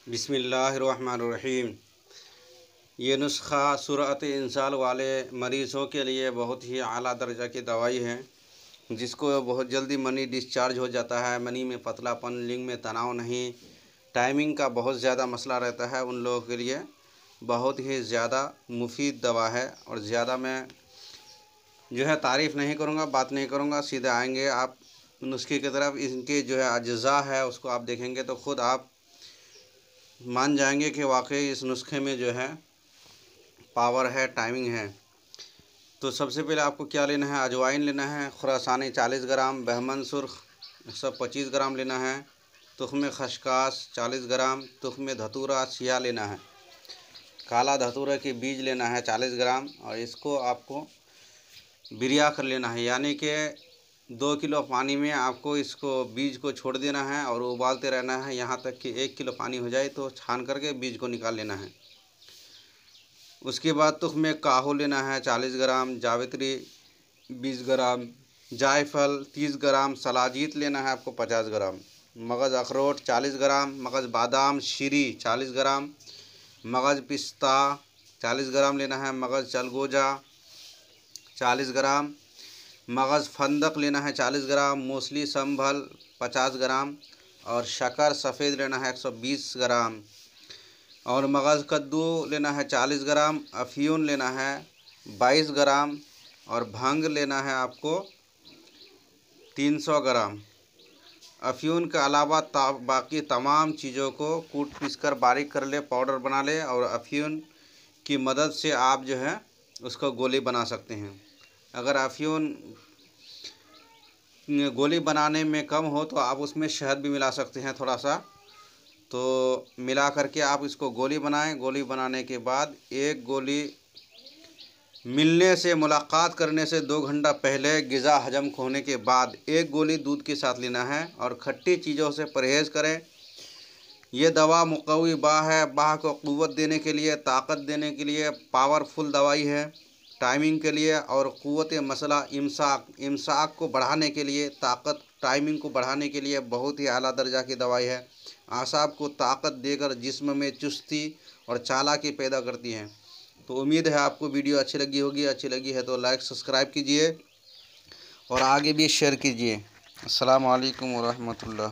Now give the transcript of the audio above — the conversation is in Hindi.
बिस्मिल्लाहिर्रहमानिर्रहीम। ये नुस्खा सूरत इंसाल वाले मरीज़ों के लिए बहुत ही आला दर्जा की दवाई है, जिसको बहुत जल्दी मनी डिस्चार्ज हो जाता है। मनी में पतलापन, लिंग में तनाव नहीं, टाइमिंग का बहुत ज़्यादा मसला रहता है, उन लोगों के लिए बहुत ही ज़्यादा मुफीद दवा है। और ज़्यादा मैं जो है तारीफ़ नहीं करूँगा, बात नहीं करूँगा, सीधे आएंगे आप नुस्खे की तरफ। इनके जो है अज्जा है उसको आप देखेंगे तो ख़ुद आप मान जाएंगे कि वाकई इस नुस्खे में जो है पावर है, टाइमिंग है। तो सबसे पहले आपको क्या लेना है, अजवाइन लेना है, खुरासानी 40 ग्राम, बहमन सुर्ख 125 ग्राम लेना है, तुख्म खशकास 40 ग्राम, तुख्म धतूरा सिया लेना है, काला धतूरा के बीज लेना है 40 ग्राम। और इसको आपको बिरिया कर लेना है, यानी कि 2 किलो पानी में आपको इसको बीज को छोड़ देना है और उबालते रहना है यहाँ तक कि 1 किलो पानी हो जाए, तो छान करके बीज को निकाल लेना है। उसके बाद तुख्म काहू लेना है 40 ग्राम, जावित्री 20 ग्राम, जायफल 30 ग्राम, सलाजीत लेना है आपको 50 ग्राम, मगज़ अखरोट 40 ग्राम, मगज़ बादाम शीरी 40 ग्राम, मगज़ पिस्ता 40 ग्राम लेना है, मगज़ चलगोजा 40 ग्राम, मगज़ फंदक लेना है 40 ग्राम, मूसली संभल 50 ग्राम और शक्कर सफ़ेद लेना है 120 ग्राम और मगज़ कद्दू लेना है 40 ग्राम, अफ़ीम लेना है 22 ग्राम और भंग लेना है आपको 300 ग्राम। अफ़ीम के अलावा बाकी तमाम चीज़ों को कूट पीस कर बारीक कर ले, पाउडर बना ले और अफ़ीम की मदद से आप जो है उसको गोली बना सकते हैं। अगर अफ़ीम गोली बनाने में कम हो तो आप उसमें शहद भी मिला सकते हैं थोड़ा सा, तो मिला करके आप इसको गोली बनाएं। गोली बनाने के बाद एक गोली मिलने से, मुलाकात करने से 2 घंटा पहले ग़िज़ा हजम होने के बाद एक गोली दूध के साथ लेना है और खट्टी चीज़ों से परहेज़ करें। ये दवा मुक़व्वी बाह है, बाह को क़ुव्वत देने के लिए, ताकत देने के लिए पावरफुल दवाई है, टाइमिंग के लिए और क़ुव्वत मसला इमसाक को बढ़ाने के लिए, ताकत टाइमिंग को बढ़ाने के लिए बहुत ही आला दर्जा की दवाई है। आसाब को ताकत देकर जिस्म में चुस्ती और चालाकी पैदा करती हैं। तो उम्मीद है आपको वीडियो अच्छी लगी होगी। अच्छी लगी है तो लाइक सब्सक्राइब कीजिए और आगे भी शेयर कीजिए। अस्सलाम वालेकुम व रहमतुल्लाह।